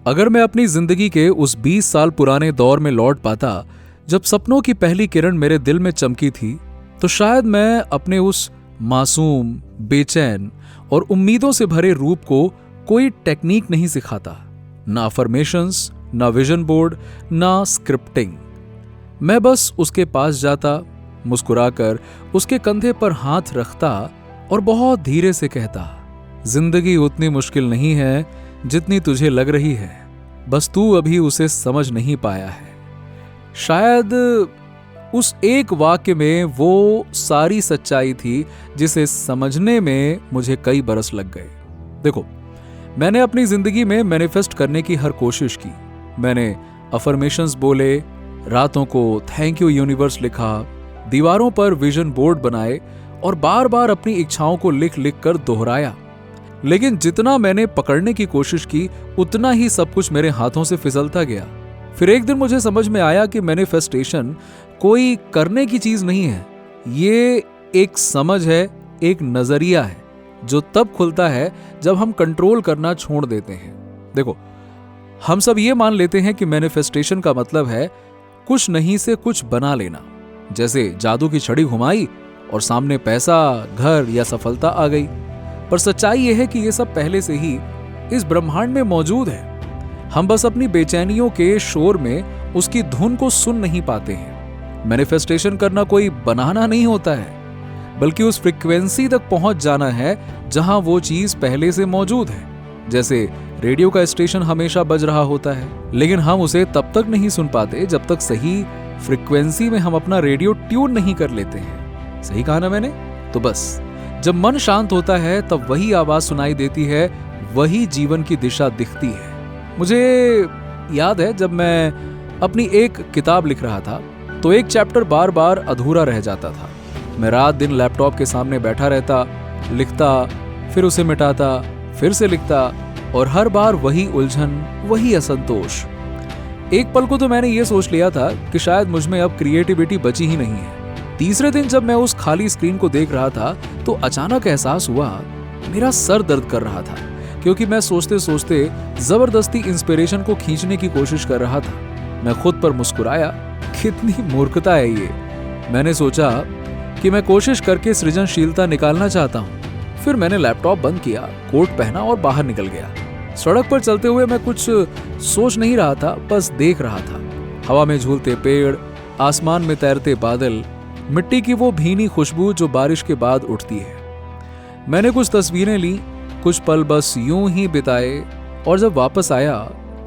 अगर मैं अपनी जिंदगी के उस 20 साल पुराने दौर में लौट पाता जब सपनों की पहली किरण मेरे दिल में चमकी थी, तो शायद मैं अपने उस मासूम, बेचैन और उम्मीदों से भरे रूप को कोई टेक्निक नहीं सिखाता, ना अफर्मेशंस, ना विजन बोर्ड, ना स्क्रिप्टिंग। मैं बस उसके पास जाता, मुस्कुराकर उसके कंधे पर हाथ रखता और बहुत धीरे से कहता, जिंदगी उतनी मुश्किल नहीं है जितनी तुझे लग रही है, बस तू अभी उसे समझ नहीं पाया है। शायद उस एक वाक्य में वो सारी सच्चाई थी जिसे समझने में मुझे कई बरस लग गए। देखो, मैंने अपनी जिंदगी में मैनिफेस्ट करने की हर कोशिश की। मैंने अफर्मेशंस बोले, रातों को थैंक यू यूनिवर्स लिखा, दीवारों पर विजन बोर्ड बनाए और बार बार अपनी इच्छाओं को लिख लिख कर दोहराया। लेकिन जितना मैंने पकड़ने की कोशिश की, उतना ही सब कुछ मेरे हाथों से फिसलता गया। फिर एक दिन मुझे समझ में आया कि मैनिफेस्टेशन कोई करने की चीज नहीं है, ये एक समझ है, एक नजरिया है जो तब खुलता है जब हम कंट्रोल करना छोड़ देते हैं। देखो, हम सब ये मान लेते हैं कि मैनिफेस्टेशन का मतलब है कुछ नहीं से कुछ बना लेना, जैसे जादू की छड़ी घुमाई और सामने पैसा, घर या सफलता आ गई। पर सच्चाई यह है कि यह सब पहले से ही इस ब्रह्मांड में मौजूद है। हम बस अपनी बेचैनियों के शोर में उसकी धुन को सुन नहीं पाते हैं। मैनिफेस्टेशन करना कोई बनाना नहीं होता है, बल्कि उस फ्रीक्वेंसी तक पहुंच जाना है जहां वो चीज पहले से मौजूद है। जैसे रेडियो का स्टेशन हमेशा बज रहा होता है, लेकिन हम उसे तब तक नहीं सुन पाते जब तक सही फ्रीक्वेंसी में हम अपना रेडियो ट्यून नहीं कर लेते हैं। सही कहा ना मैंने? तो बस जब मन शांत होता है तब वही आवाज सुनाई देती है, वही जीवन की दिशा दिखती है। मुझे याद है जब मैं अपनी एक किताब लिख रहा था तो एक चैप्टर बार बार अधूरा रह जाता था। मैं रात दिन लैपटॉप के सामने बैठा रहता, लिखता, फिर उसे मिटाता, फिर से लिखता और हर बार वही उलझन, वही असंतोष। एक पल को तो मैंने ये सोच लिया था कि शायद मुझमें अब क्रिएटिविटी बची ही नहीं है। तीसरे दिन जब मैं उस खाली स्क्रीन को देख रहा था तो अचानक एहसास हुआ मेरा सर दर्द कर रहा था, क्योंकि मैं सोचते सोचते जबरदस्ती इंस्पिरेशन को खींचने की कोशिश कर रहा था। मैं खुद पर मुस्कुराया, कितनी मूर्खता है ये। मैंने सोचा कि मैं कोशिश करके सृजनशीलता निकालना चाहता हूँ। फिर मैंने लैपटॉप बंद किया, कोट पहना और बाहर निकल गया। सड़क पर चलते हुए मैं कुछ सोच नहीं रहा था, बस देख रहा था। हवा में झूलते पेड़, आसमान में तैरते बादल, मिट्टी की वो भीनी खुशबू जो बारिश के बाद उठती है। मैंने कुछ तस्वीरें ली, कुछ पल बस यूं ही बिताए और जब वापस आया,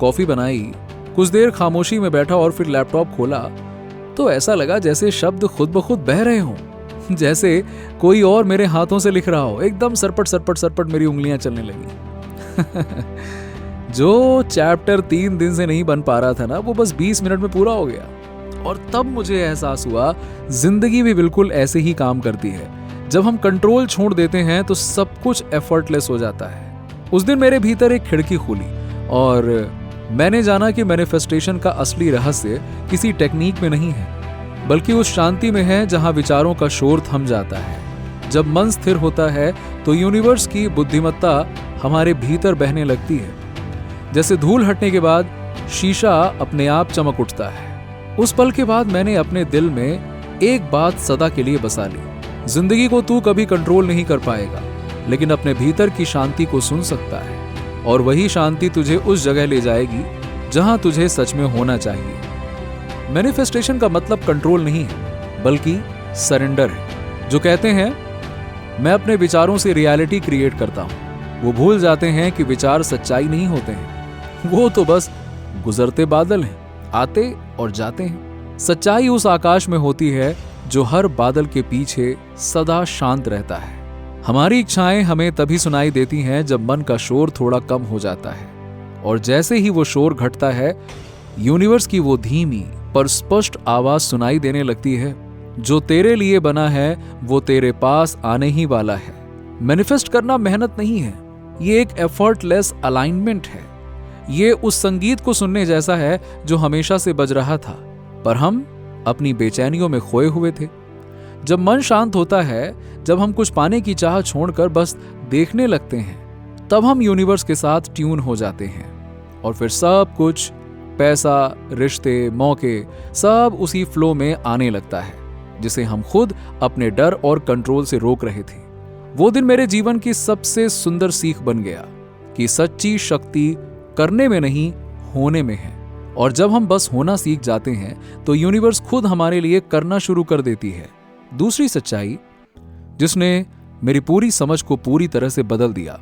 कॉफी बनाई, कुछ देर खामोशी में बैठा और फिर लैपटॉप खोला तो ऐसा लगा जैसे शब्द खुद ब खुद बह रहे हों, जैसे कोई और मेरे हाथों से लिख रहा हो। एकदम सरपट सरपट सरपट मेरी उंगलियां चलने लगी। जो चैप्टर 3 दिन से नहीं बन पा रहा था ना, वो बस 20 मिनट में पूरा हो गया। और तब मुझे एहसास हुआ जिंदगी भी बिल्कुल ऐसे ही काम करती है। जब हम कंट्रोल छोड़ देते हैं तो सब कुछ एफर्टलेस हो जाता है। उस दिन मेरे भीतर एक खिड़की खुली और मैंने जाना कि मैनिफेस्टेशन का असली रहस्य किसी टेक्निक में नहीं है, बल्कि उस शांति में है जहां विचारों का शोर थम जाता है। जब मन स्थिर होता है तो यूनिवर्स की बुद्धिमत्ता हमारे भीतर बहने लगती है। जैसे धूल हटने के बाद शीशा अपने आप चमक उठता है। उस पल के बाद मैंने अपने दिल में एक बात सदा के लिए बसा ली, जिंदगी को तू कभी कंट्रोल नहीं कर पाएगा, लेकिन अपने भीतर की शांति को सुन सकता है, और वही शांति तुझे उस जगह ले जाएगी जहां तुझे सच में होना चाहिए। मैनिफेस्टेशन का मतलब कंट्रोल नहीं है, बल्कि सरेंडर है। जो कहते हैं मैं अपने विचारों से रियलिटी क्रिएट करता हूं, वो भूल जाते हैं कि विचार सच्चाई नहीं होते हैं, वो तो बस गुजरते बादल हैं, आते और जाते हैं। सच्चाई उस आकाश में होती है जो हर बादल के पीछे सदा शांत रहता है। हमारी इच्छाएं हमें तभी सुनाई देती हैं जब मन का शोर थोड़ा कम हो जाता है, और जैसे ही वो शोर घटता है, यूनिवर्स की वो धीमी पर स्पष्ट आवाज सुनाई देने लगती है, जो तेरे लिए बना है वो तेरे पास आने ही वाला है। मैनिफेस्ट करना मेहनत नहीं है, ये एक एफर्टलेस अलाइनमेंट है। ये उस संगीत को सुनने जैसा है जो हमेशा से बज रहा था, पर हम अपनी बेचैनियों में खोए हुए थे। जब मन शांत होता है, जब हम कुछ पाने की चाह छोड़कर बस देखने लगते हैं, तब हम यूनिवर्स के साथ ट्यून हो जाते हैं। और फिर सब कुछ, पैसा, रिश्ते, मौके, सब उसी फ्लो में आने लगता है जिसे हम खुद अपने डर और कंट्रोल से रोक रहे थे। वो दिन मेरे जीवन की सबसे सुंदर सीख बन गया कि सच्ची शक्ति करने में नहीं, होने में है। और जब हम बस होना सीख जाते हैं तो यूनिवर्स खुद हमारे लिए करना शुरू कर देती है। दूसरी सच्चाई जिसने मेरी पूरी समझ को पूरी तरह से बदल दिया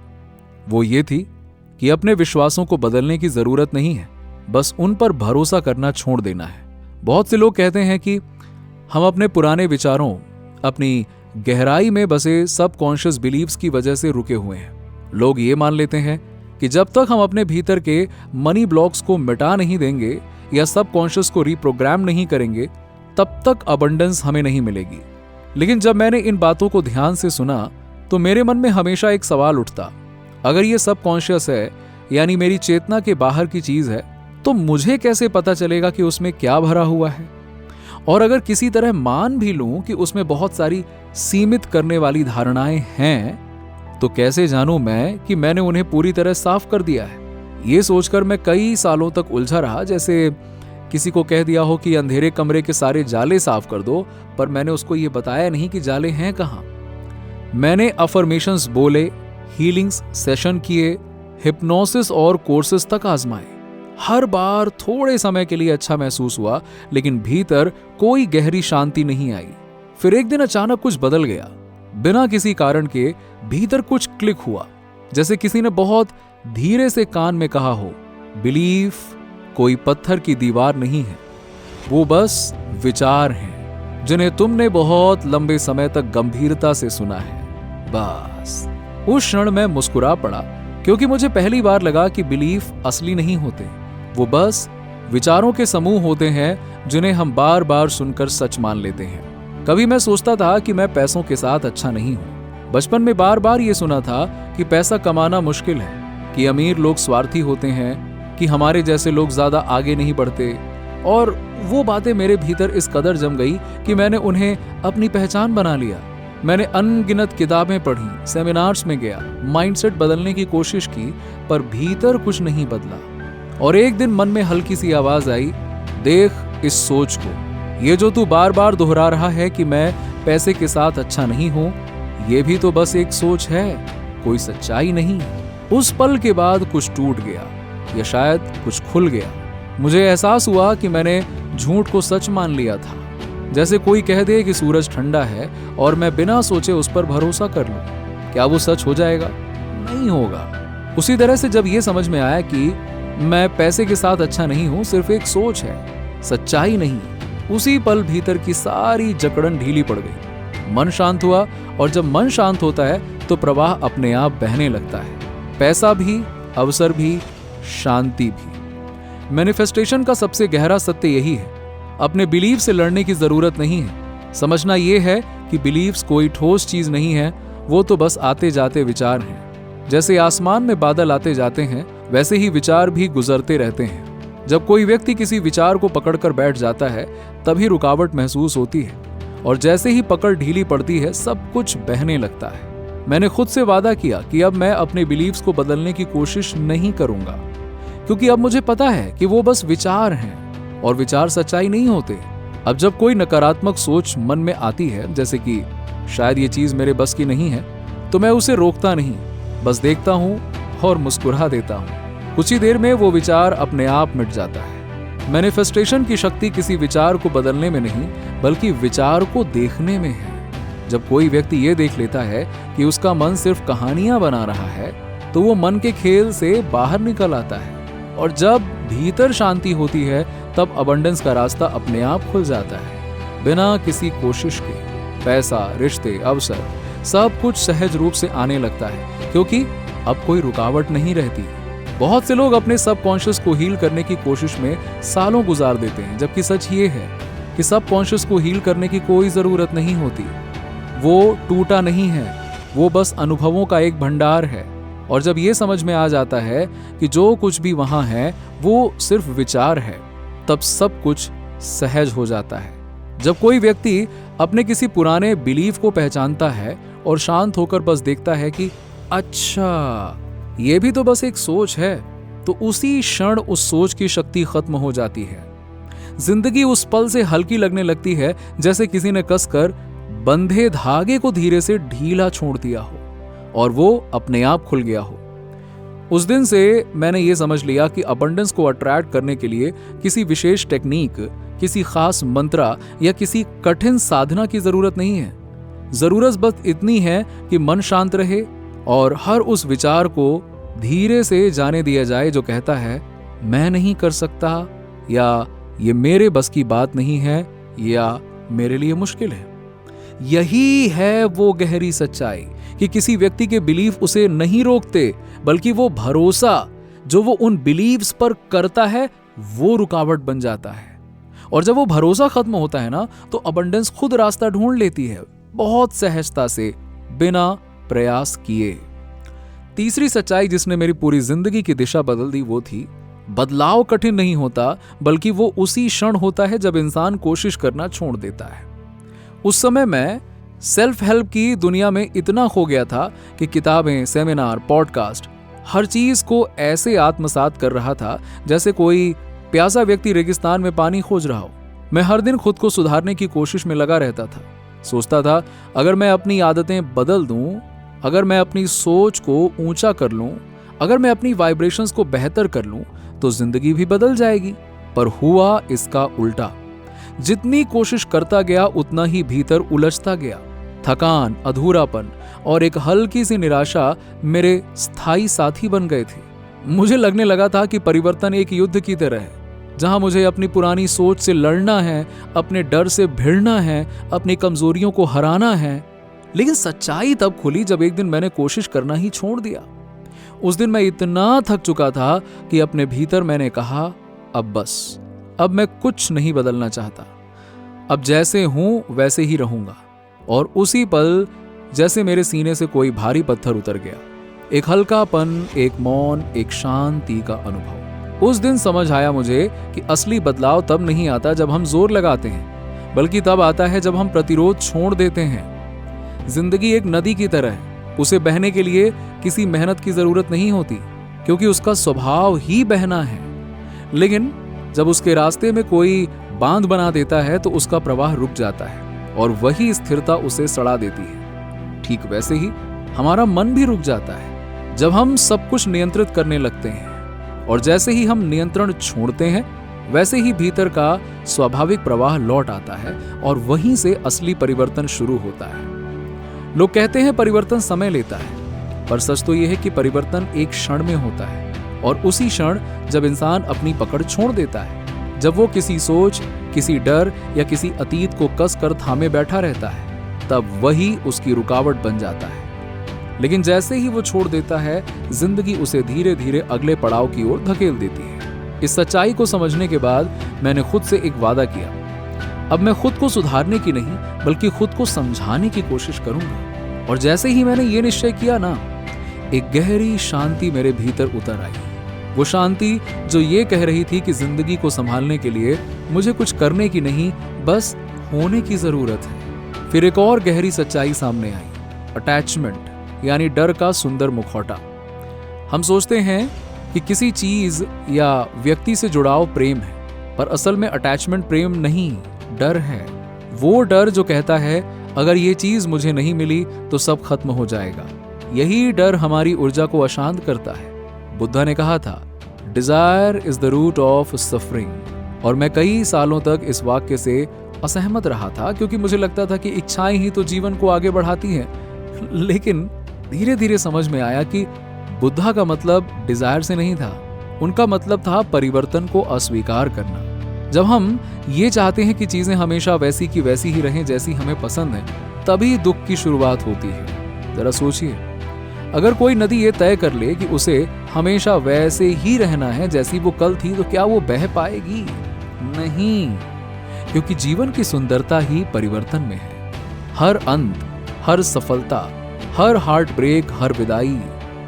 वो ये थी कि अपने विश्वासों को बदलने की जरूरत नहीं है, बस उन पर भरोसा करना छोड़ देना है। बहुत से लोग कहते हैं कि हम अपने पुराने विचारों, अपनी गहराई में बसे सबकॉन्शियस बिलीव्स की वजह से रुके हुए हैं। लोग ये मान लेते हैं कि जब तक हम अपने भीतर के मनी ब्लॉक्स को मिटा नहीं देंगे या सबकॉन्शियस को रिप्रोग्राम नहीं करेंगे तब तक अबंडेंस हमें नहीं मिलेगी। लेकिन जब मैंने इन बातों को ध्यान से सुना तो मेरे मन में हमेशा एक सवाल उठता, अगर ये सबकॉन्शियस है यानी मेरी चेतना के बाहर की चीज है तो मुझे कैसे पता चलेगा कि उसमें क्या भरा हुआ है? और अगर किसी तरह मान भी लूं कि उसमें बहुत सारी सीमित करने वाली धारणाएं हैं तो कैसे जानूं मैं कि मैंने उन्हें पूरी तरह साफ कर दिया है? ये सोचकर मैं कई सालों तक उलझा रहा, जैसे किसी को कह दिया हो कि अंधेरे कमरे के सारे जाले साफ कर दो, पर मैंने उसको ये बताया नहीं कि जाले हैं कहां। मैंने अफर्मेशंस बोले, हीलिंग्स सेशन किए, हिप्नोसिस और कोर्सेस तक आजमाए। हर बार थोड़े समय के लिए अच्छा महसूस हुआ, लेकिन भीतर कोई गहरी शांति नहीं आई। फिर एक दिन अचानक कुछ बदल गया। बिना किसी कारण के भीतर कुछ क्लिक हुआ, जैसे किसी ने बहुत धीरे से कान में कहा हो, बिलीफ कोई पत्थर की दीवार नहीं है, वो बस विचार हैं जिन्हें तुमने बहुत लंबे समय तक गंभीरता से सुना है। बस उस क्षण मैं मुस्कुरा पड़ा, क्योंकि मुझे पहली बार लगा कि बिलीफ असली नहीं होते, वो बस विचारों के समूह होते हैं जिन्हें हम बार बार सुनकर सच मान लेते हैं। कभी मैं सोचता था कि मैं पैसों के साथ अच्छा नहीं हूं। बचपन में बार बार ये सुना था कि पैसा कमाना मुश्किल है, कि अमीर लोग स्वार्थी होते हैं, कि हमारे जैसे लोग ज्यादा आगे नहीं बढ़ते। और वो बातें मेरे भीतर इस कदर जम गई कि मैंने उन्हें अपनी पहचान बना लिया। मैंने अनगिनत किताबें पढ़ी, सेमिनार्स में गया, माइंडसेट बदलने की कोशिश की, पर भीतर कुछ नहीं बदला। और एक दिन मन में हल्की सी आवाज आई, देख इस सोच को, ये जो तू बार बार दोहरा रहा है कि मैं पैसे के साथ अच्छा नहीं हूं, ये भी तो बस एक सोच है, कोई सच्चाई नहीं। उस पल के बाद कुछ टूट गया, या शायद कुछ खुल गया। मुझे एहसास हुआ कि मैंने झूठ को सच मान लिया था। जैसे कोई कह दे कि सूरज ठंडा है और मैं बिना सोचे उस पर भरोसा कर लूं, क्या वो सच हो जाएगा? नहीं होगा। उसी तरह से जब ये समझ में आया कि मैं पैसे के साथ अच्छा नहीं हूं, सिर्फ एक सोच है, सच्चाई नहीं, उसी पल भीतर की सारी जकड़न ढीली पड़ गई। मन शांत हुआ, और जब मन शांत होता है तो प्रवाह अपने आप बहने लगता है। पैसा भी, अवसर भी, शांति भी। मैनिफेस्टेशन का सबसे गहरा सत्य यही है, अपने बिलीफ से लड़ने की जरूरत नहीं है। समझना यह है कि बिलीव्स कोई ठोस चीज नहीं है, वो तो बस आते जाते विचार हैं। जैसे आसमान में बादल आते जाते हैं, वैसे ही विचार भी गुजरते रहते हैं। जब कोई व्यक्ति किसी विचार को पकड़कर बैठ जाता है तभी रुकावट महसूस होती है, और जैसे ही पकड़ ढीली पड़ती है सब कुछ बहने लगता है। मैंने खुद से वादा किया कि अब मैं अपने बिलीव्स को बदलने की कोशिश नहीं करूंगा, क्योंकि अब मुझे पता है कि वो बस विचार हैं और विचार सच्चाई नहीं होते। अब जब कोई नकारात्मक सोच मन में आती है, जैसे कि शायद ये चीज मेरे बस की नहीं है, तो मैं उसे रोकता नहीं, बस देखता हूं और मुस्कुरा देता हूं। कुछ ही देर में वो विचार अपने आप मिट जाता है। मैनिफेस्टेशन की शक्ति किसी विचार को बदलने में नहीं, बल्कि विचार को देखने में है। जब कोई व्यक्ति ये देख लेता है कि उसका मन सिर्फ कहानियां बना रहा है, तो वो मन के खेल से बाहर निकल आता है, और जब भीतर शांति होती है तब अबंडेंस का रास्ता अपने आप खुल जाता है, बिना किसी कोशिश के। पैसा, रिश्ते, अवसर, सब कुछ सहज रूप से आने लगता है, क्योंकि अब कोई रुकावट नहीं रहती। बहुत से लोग अपने सबकॉन्शियस को हील करने की कोशिश में सालों गुजार देते हैं, जबकि सच ये है कि सबकॉन्शियस को हील करने की कोई जरूरत नहीं होती। वो टूटा नहीं है, वो बस अनुभवों का एक भंडार है। और जब ये समझ में आ जाता है कि जो कुछ भी वहां है वो सिर्फ विचार है, तब सब कुछ सहज हो जाता है। जब कोई व्यक्ति अपने किसी पुराने बिलीफ को पहचानता है और शांत होकर बस देखता है कि अच्छा, ये भी तो बस एक सोच है, तो उसी क्षण उस सोच की शक्ति खत्म हो जाती है। जिंदगी उस पल से हल्की लगने लगती है, जैसे किसी ने कसकर बंधे धागे को धीरे से ढीला छोड़ दिया हो और वो अपने आप खुल गया हो। उस दिन से मैंने ये समझ लिया कि अबंडेंस को अट्रैक्ट करने के लिए किसी विशेष टेक्निक, किसी खास मंत्रा या किसी कठिन साधना की जरूरत नहीं है। जरूरत बस इतनी है कि मन शांत रहे और हर उस विचार को धीरे से जाने दिया जाए जो कहता है मैं नहीं कर सकता, या ये मेरे बस की बात नहीं है, या मेरे लिए मुश्किल है। यही है वो गहरी सच्चाई कि किसी व्यक्ति के बिलीफ उसे नहीं रोकते, बल्कि वो भरोसा जो वो उन बिलीव्स पर करता है वो रुकावट बन जाता है। और जब वो भरोसा खत्म होता है ना, तो अबंडेंस खुद रास्ता ढूंढ लेती है, बहुत सहजता से, बिना प्रयास किए। तीसरी सच्चाई जिसने मेरी पूरी जिंदगी की दिशा बदल दी वो थी, बदलाव कठिन नहीं होता, बल्कि वो उसी क्षण होता है जब इंसान कोशिश करना छोड़ देता है। उस समय मैं सेल्फ हेल्प की दुनिया में इतना खो गया था कि किताबें, सेमिनार, पॉडकास्ट, हर चीज को ऐसे आत्मसात कर रहा था जैसे कोई प्यासा व्यक्ति रेगिस्तान में पानी खोज रहा हो। मैं हर दिन खुद को सुधारने की कोशिश में लगा रहता था। सोचता था अगर मैं अपनी आदतें बदल दूं, अगर मैं अपनी सोच को ऊंचा कर लूं, अगर मैं अपनी वाइब्रेशंस को बेहतर कर लूं, तो जिंदगी भी बदल जाएगी। पर हुआ इसका उल्टा। जितनी कोशिश करता गया उतना ही भीतर उलझता गया। थकान, अधूरापन और एक हल्की सी निराशा मेरे स्थायी साथी बन गए थे। मुझे लगने लगा था कि परिवर्तन एक युद्ध की तरह है, जहां मुझे अपनी पुरानी सोच से लड़ना है, अपने डर से भिड़ना है, अपनी कमजोरियों को हराना है। लेकिन सच्चाई तब खुली जब एक दिन मैंने कोशिश करना ही छोड़ दिया। उस दिन मैं इतना थक चुका था कि अपने भीतर मैंने कहा अब बस, अब मैं कुछ नहीं बदलना चाहता, अब जैसे हूं वैसे ही रहूंगा। और उसी पल जैसे मेरे सीने से कोई भारी पत्थर उतर गया। एक हल्कापन, एक मौन, एक शांति का अनुभव। उस दिन समझ आया मुझे कि असली बदलाव तब नहीं आता जब हम जोर लगाते हैं, बल्कि तब आता है जब हम प्रतिरोध छोड़ देते हैं। जिंदगी एक नदी की तरह है, उसे बहने के लिए किसी मेहनत की जरूरत नहीं होती, क्योंकि उसका स्वभाव ही बहना है। लेकिन जब उसके रास्ते में कोई बांध बना देता है तो उसका प्रवाह रुक जाता है और वही स्थिरता उसे सड़ा देती है। ठीक वैसे ही हमारा मन भी रुक जाता है जब हम सब कुछ नियंत्रित करने लगते हैं, और जैसे ही हम नियंत्रण छोड़ते हैं वैसे ही भीतर का स्वाभाविक प्रवाह लौट आता है और वहीं से असली परिवर्तन शुरू होता है। लोग कहते हैं परिवर्तन समय लेता है, पर सच तो यह है कि परिवर्तन एक क्षण में होता है, और उसी क्षण जब इंसान अपनी पकड़ छोड़ देता है, जब वो किसी सोच, किसी डर या किसी अतीत को कस कर थामे बैठा रहता है, तब वही उसकी रुकावट बन जाता है। लेकिन जैसे ही वो छोड़ देता है, जिंदगी उसे धीरे धीरे अगले पड़ाव की ओर धकेल देती है। इस सच्चाई को समझने के बाद मैंने खुद से एक वादा किया, अब मैं खुद को सुधारने की नहीं बल्कि खुद को समझाने की कोशिश करूंगा। और जैसे ही मैंने ये निश्चय किया ना, एक गहरी शांति मेरे भीतर उतर आई। वो शांति जो ये कह रही थी कि जिंदगी को संभालने के लिए मुझे कुछ करने की नहीं, बस होने की जरूरत है। फिर एक और गहरी सच्चाई सामने आई, अटैचमेंट यानी डर का सुंदर मुखौटा। हम सोचते हैं कि किसी चीज या व्यक्ति से जुड़ाव प्रेम है, पर असल में अटैचमेंट प्रेम नहीं, डर है। वो डर जो कहता है अगर ये चीज मुझे नहीं मिली तो सब खत्म हो जाएगा। यही डर हमारी ऊर्जा को अशांत करता है। बुद्धा ने कहा था, desire is the root of suffering. और मैं कई सालों तक इस वाक्य से असहमत रहा था, क्योंकि मुझे लगता था कि इच्छाएं ही तो जीवन को आगे बढ़ाती हैं। लेकिन धीरे धीरे समझ में आया कि बुद्धा का मतलब डिजायर से नहीं था, उनका मतलब था परिवर्तन को अस्वीकार करना। जब हम ये चाहते हैं कि चीजें हमेशा वैसी की वैसी ही रहें जैसी हमें पसंद है, तभी दुख की शुरुआत होती है। जरा सोचिए, अगर कोई नदी ये तय कर ले कि उसे हमेशा वैसे ही रहना है जैसी वो कल थी, तो क्या वो बह पाएगी? नहीं, क्योंकि जीवन की सुंदरता ही परिवर्तन में है। हर अंत, हर सफलता, हर हार्ट ब्रेक, हर विदाई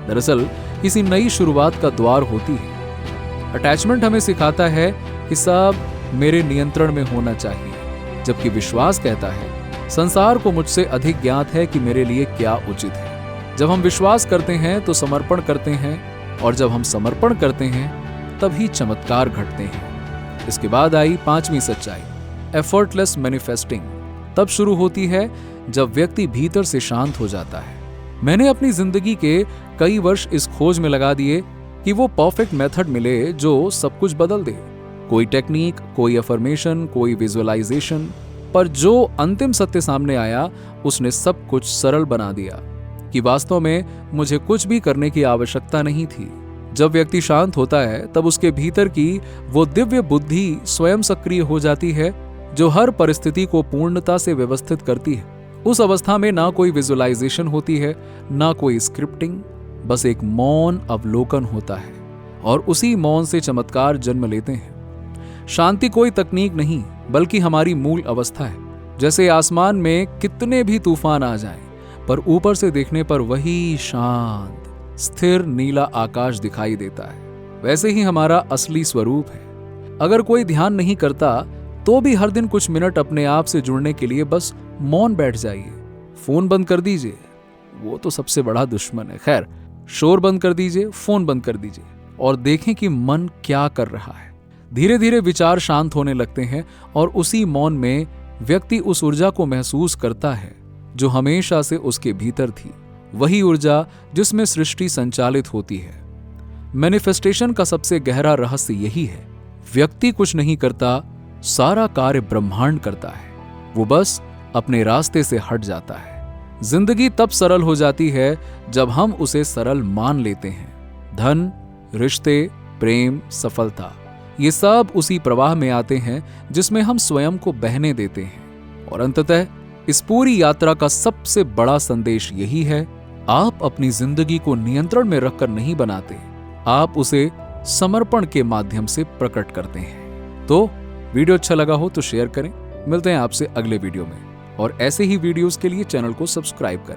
दरअसल किसी नई शुरुआत का द्वार होती है। अटैचमेंट हमें सिखाता है कि सब मेरे नियंत्रण में होना चाहिए, जबकि विश्वास कहता है संसार को मुझसे अधिक ज्ञात है कि मेरे लिए क्या उचित है। जब हम विश्वास करते हैं तो समर्पण करते हैं, और जब हम समर्पण करते हैं तभी चमत्कार घटते हैं। इसके बाद आई 5वीं सच्चाई, एफर्टलेस मैनिफेस्टिंग तब शुरू होती है जब व्यक्ति भीतर से शांत हो जाता है। मैंने अपनी जिंदगी के कई वर्ष इस खोज में लगा दिए कि वो परफेक्ट मेथड मिले जो सब कुछ बदल दे। कोई टेक्निक, कोई अफर्मेशन, कोई विजुअलाइजेशन, पर जो अंतिम सत्य सामने आया उसने सब कुछ सरल बना दिया कि वास्तव में मुझे कुछ भी करने की आवश्यकता नहीं थी। जब व्यक्ति शांत होता है तब उसके भीतर की वो दिव्य बुद्धि स्वयं सक्रिय हो जाती है जो हर परिस्थिति को पूर्णता से व्यवस्थित करती है। उस अवस्था में ना कोई विजुअलाइजेशन होती है, ना कोई स्क्रिप्टिंग, बस एक मौन अवलोकन होता है और उसी मौन से चमत्कार जन्म लेते हैं। शांति कोई तकनीक नहीं बल्कि हमारी मूल अवस्था है। जैसे आसमान में कितने भी तूफान आ जाएं, पर ऊपर से देखने पर वही शांत स्थिर नीला आकाश दिखाई देता है, वैसे ही हमारा असली स्वरूप है। अगर कोई ध्यान नहीं करता तो भी हर दिन कुछ मिनट अपने आप से जुड़ने के लिए बस मौन बैठ जाइए। फोन बंद कर दीजिए, वो तो सबसे बड़ा दुश्मन है। खैर, शोर बंद कर दीजिए, फोन बंद कर दीजिए और देखें कि मन क्या कर रहा है। धीरे धीरे विचार शांत होने लगते हैं और उसी मौन में व्यक्ति उस ऊर्जा को महसूस करता है जो हमेशा से उसके भीतर थी, वही ऊर्जा जिसमें सृष्टि संचालित होती है। मैनिफेस्टेशन का सबसे गहरा रहस्य यही है, व्यक्ति कुछ नहीं करता, सारा कार्य ब्रह्मांड करता है। वो बस अपने रास्ते से हट जाता है। जिंदगी तब सरल हो जाती है जब हम उसे सरल मान लेते हैं। धन, रिश्ते, प्रेम, सफलता, ये सब उसी प्रवाह में आते हैं जिसमें हम स्वयं को बहने देते हैं। और अंततः इस पूरी यात्रा का सबसे बड़ा संदेश यही है, आप अपनी जिंदगी को नियंत्रण में रखकर नहीं बनाते, आप उसे समर्पण के माध्यम से प्रकट करते हैं। तो वीडियो अच्छा लगा हो तो शेयर करें। मिलते हैं आपसे अगले वीडियो में और ऐसे ही वीडियोस के लिए चैनल को सब्सक्राइब करें।